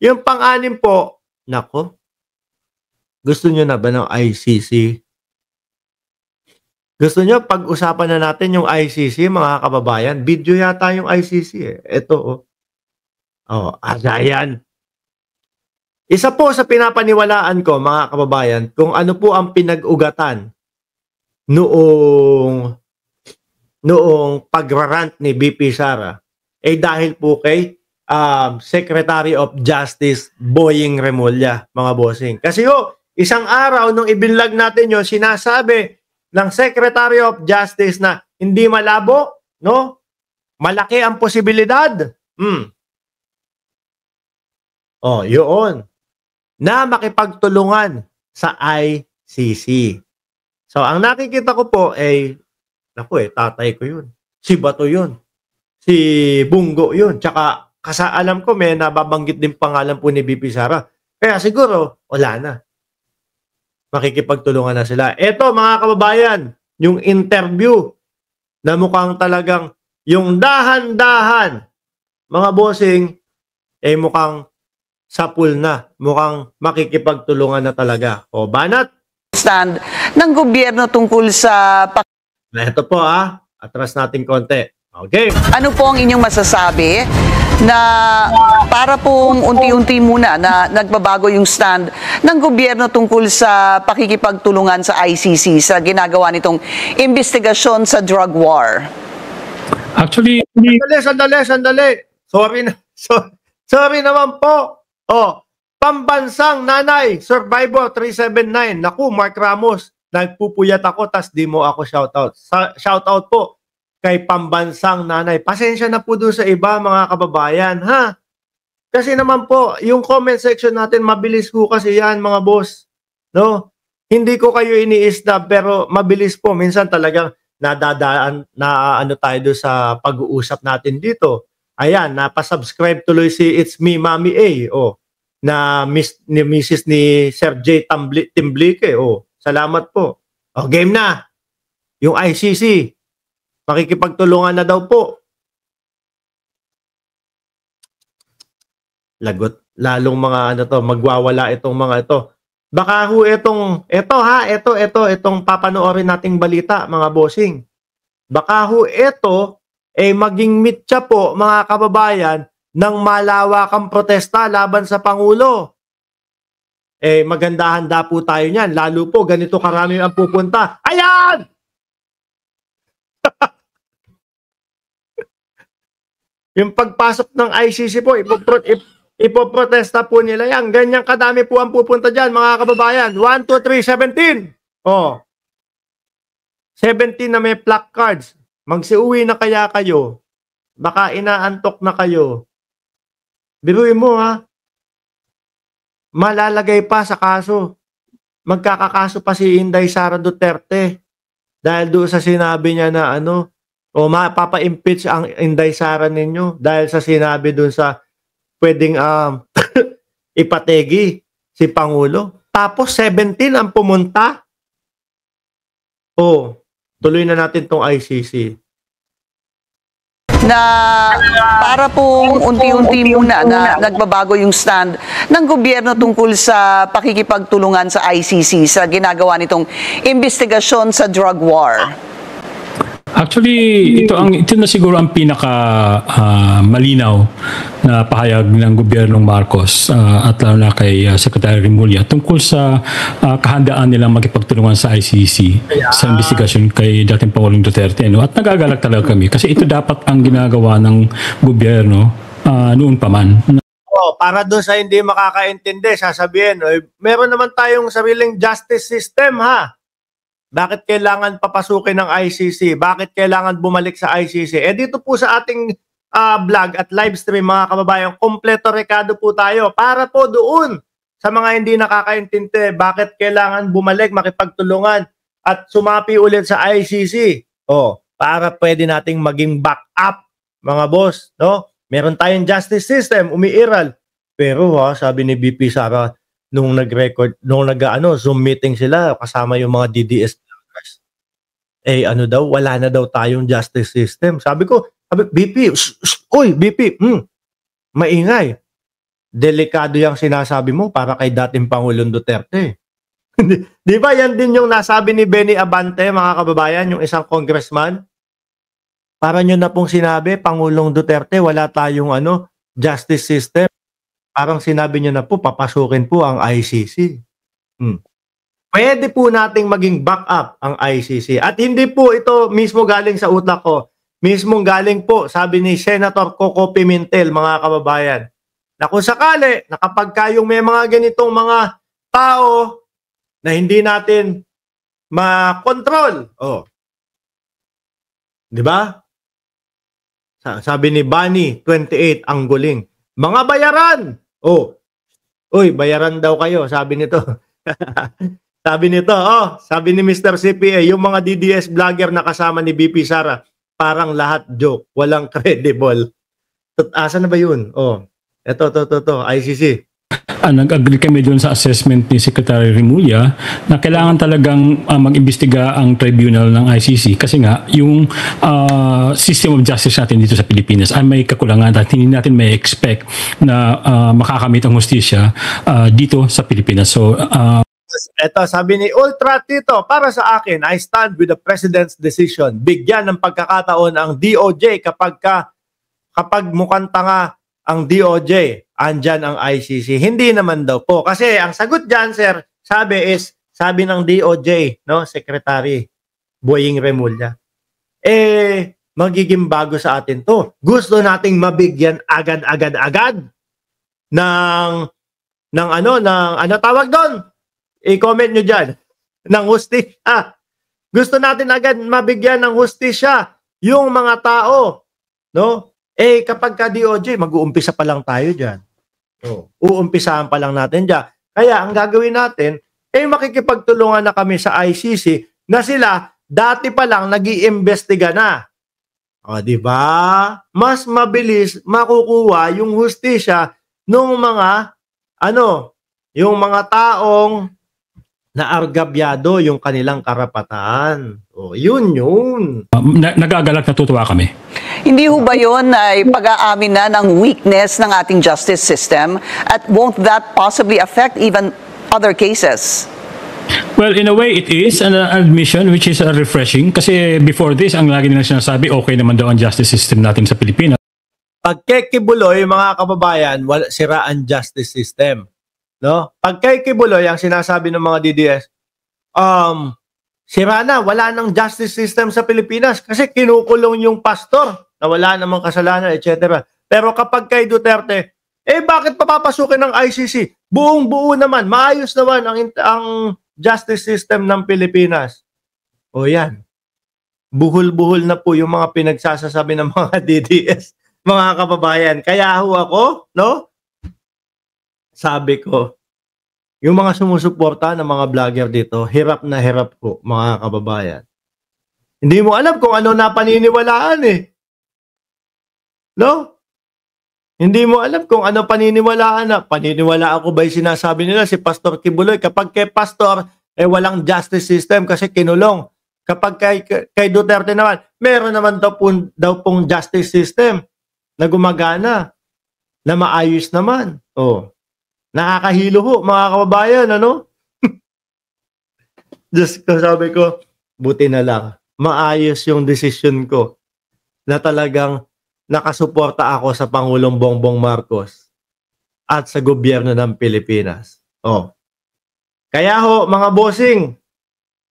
Yung pang-anim po, nako, gusto niyo na ba ng ICC? Gusto niyo pag-usapan na natin yung ICC, mga kababayan? Video yata yung ICC, eh. Eto, oh. Oh, ayan. Isa po sa pinapaniwalaan ko, mga kababayan, kung ano po ang pinag-ugatan noong pagrarant ni BP Sara, eh dahil po kay Secretary of Justice Boying Remulla, mga bossing. Kasi isang araw nung ibinlag natin yun, sinasabi ng Secretary of Justice na hindi malabo, no? Malaki ang posibilidad. Oh, yun. Na makipagtulungan sa ICC. So, ang nakikita ko po ay, tatay ko yun. Si Bato yun. Si Bungo yun. Tsaka, alam ko may nababanggit din pangalan po ni BP Sara. Kaya siguro, wala na. Makikipagtulungan na sila. Eto, mga kababayan, yung interview na mukhang talagang yung dahan-dahan, mga bossing, eh mukhang sapul na. Mukhang makikipagtulungan na talaga. O, banat? Stand ng gobyerno tungkol sa... Ito po atras natin konti. Okay. Ano po ang inyong masasabi na para pong unti-unti muna na nagbabago yung stand ng gobyerno tungkol sa pakikipagtulungan sa ICC sa ginagawa nitong investigasyon sa drug war? Actually, Sandali. Sorry naman po. Pambansang nanay, Survivor 379. Naku, Mark Ramos, nagpupuyat ako tas di mo ako shoutout. Shoutout po kay pambansang nanay. Pasensya na po doon sa iba, mga kababayan, ha? Kasi naman po, yung comment section natin, mabilis po kasi yan, mga boss. No? Hindi ko kayo iniisda, pero mabilis po. Minsan talagang nadadaan na tayo doon sa pag-uusap natin dito. Ayan, napasubscribe tuloy si It's Me, Mami A. Na Mrs. ni Sir J. Timblique. Salamat po. Game na. Yung ICC. Makikipagtulungan na daw po. Lagot. Lalong mga magwawala itong mga ito. Baka itong papanoorin nating balita, mga bossing. Baka maging mitya po, mga kababayan, ng malawakang protesta laban sa Pangulo. Maganda-handa po tayo niyan. Lalo po, ganito karami ang pupunta. Ayan! Yung pagpasok ng ICC po, ipoprotesta po nila yan. Ganyan kadami po ang pupunta dyan, mga kababayan. 1, 2, 3, 17. 17 na may placards. Magsiuwi na kaya kayo. Baka inaantok na kayo. Biruin mo, malalagay pa sa kaso. Magkakakaso pa si Inday Sara Duterte. Dahil doon sa sinabi niya na mapapa-impeach ang Inday Sara ninyo. Dahil sa sinabi doon sa pwedeng ipategi si Pangulo. Tapos 17 ang pumunta. Tuloy na natin tong ICC. Na para pong unti-unti muna na nagbabago yung stand ng gobyerno tungkol sa pakikipagtulungan sa ICC sa ginagawa nitong investigasyon sa drug war. Actually, ito na siguro ang pinaka malinaw na pahayag ng gobyernong Marcos at lalo na kay Secretary Remulla tungkol sa kahandaan nilang makipagtulungan sa ICC sa investigasyon kay dating Pangulong Duterte. At nagagalak talaga kami kasi ito dapat ang ginagawa ng gobyerno noon pa man. Para doon sa hindi makakaintindi, sasabihin, meron naman tayong sariling justice system, ha? Bakit kailangan papasukin ng ICC? Bakit kailangan bumalik sa ICC? Dito po sa ating vlog at live stream, mga kababayan, kompleto rekado po tayo para po doon sa mga hindi nakakaintindi bakit kailangan bumalik, makipagtulungan at sumapi ulit sa ICC. Para pwede nating maging backup, mga boss, no? Meron tayong justice system, umiiral. Pero sabi ni BP Sara, nung nag-record, nung Zoom meeting sila, kasama yung mga DDS bloggers. Wala na daw tayong justice system. Sabi ko, BP, BP, maingay. delikado yung sinasabi mo para kay dating Pangulong Duterte. Di ba yan din yung nasabi ni Benny Abante, mga kababayan, yung isang congressman? Para nyo na pong sinabi, Pangulong Duterte, wala tayong justice system. Parang sinabi nyo na po, papasukin po ang ICC. Pwede po nating maging backup ang ICC. At hindi po ito mismo galing sa utak ko. Mismong galing po, sabi ni Senator Coco Pimentel, mga kababayan, na kung sakali, na kapag kayong may mga ganitong mga tao na hindi natin makontrol, di ba? Sabi ni Bunny 28 Angguling, mga bayaran. Uy, bayaran daw kayo, sabi nito. Sabi nito, sabi ni Mr. CPA, yung mga DDS vlogger na kasama ni BP Sara, parang lahat joke, walang credible. Asa na ba yun? Ito, ICC. Nag-agree kami doon sa assessment ni Secretary Remulla na kailangan talagang mag-imbestiga ang tribunal ng ICC kasi nga yung system of justice natin dito sa Pilipinas ay may kakulangan at hindi natin may expect na makakamit ang hustisya dito sa Pilipinas. So, ito, sabi ni Ultra Tito, para sa akin, I stand with the President's decision. Bigyan ng pagkakataon ang DOJ kapag mukhang tanga ang DOJ, andyan ang ICC. Hindi naman daw po. Kasi ang sagot dyan, sir, sabi ng DOJ, no, Secretary Boying Remulla, magiging bago sa atin to. Gusto nating mabigyan agad-agad ng ano tawag doon? I-comment nyo dyan. Ng hustisya. Gusto natin agad mabigyan ng hustisya yung mga tao. No? Kapag ka DOJ, mag-uumpisa pa lang tayo dyan. Uumpisahan pa lang natin dyan. Kaya ang gagawin natin, makikipagtulungan na kami sa ICC na sila dati pa lang nag-iimbestiga na. Di ba? Mas mabilis makukuha yung hustisya ng mga yung mga taong naargabyado yung kanilang karapatan. Yun. Nagagalak, natutuwa kami. Hindi ho ba yun ay pag-aamin na ng weakness ng ating justice system at won't that possibly affect even other cases? Well, in a way, it is an admission which is refreshing kasi before this, ang lagi nila sinasabi, okay naman daw ang justice system natin sa Pilipinas. Pag kay Kibuloy, mga kababayan, sira ang justice system. No? Pag kay Kibuloy, ang sinasabi ng mga DDS, sira na, wala nang justice system sa Pilipinas kasi kinukulong yung pastor na wala namang kasalanan, etc. Pero kapag kay Duterte, bakit papapasukin ng ICC? Buong-buo naman, maayos naman ang justice system ng Pilipinas. Yan. Buhol-buhol na po yung mga pinagsasasabi ng mga DDS, mga kababayan. Kaya ako, no? Sabi ko, yung mga sumusuporta ng mga vlogger dito, hirap na hirap po, mga kababayan. Hindi mo alam kung ano na paniniwalaan No? Hindi mo alam kung ano paniniwalaan na. Paniniwala ako ba yung sinasabi nila si Pastor Kibuloy? Kapag kay Pastor, walang justice system kasi kinulong. Kapag kay Duterte naman, meron naman daw pong justice system na gumagana, na maayos naman. Nakakahilo ho, mga kababayan, Just sabi ko, buti na lang. Maayos yung decision ko na talagang nakasuporta ako sa Pangulong Bongbong Marcos at sa gobyerno ng Pilipinas. Kaya ho, mga bossing,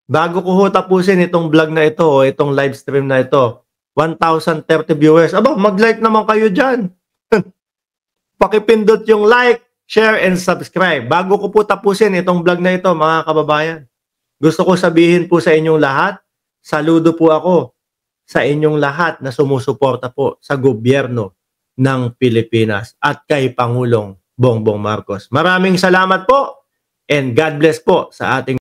bago ko ho tapusin itong vlog na ito, itong live stream na ito, 1,030 viewers. Mag-like naman kayo dyan. Pakipindot yung like, share, and subscribe. Bago ko po tapusin itong vlog na ito, mga kababayan, gusto ko sabihin po sa inyong lahat, saludo po ako sa inyong lahat na sumusuporta po sa gobyerno ng Pilipinas at kay Pangulong Bongbong Marcos. Maraming salamat po and God bless po sa ating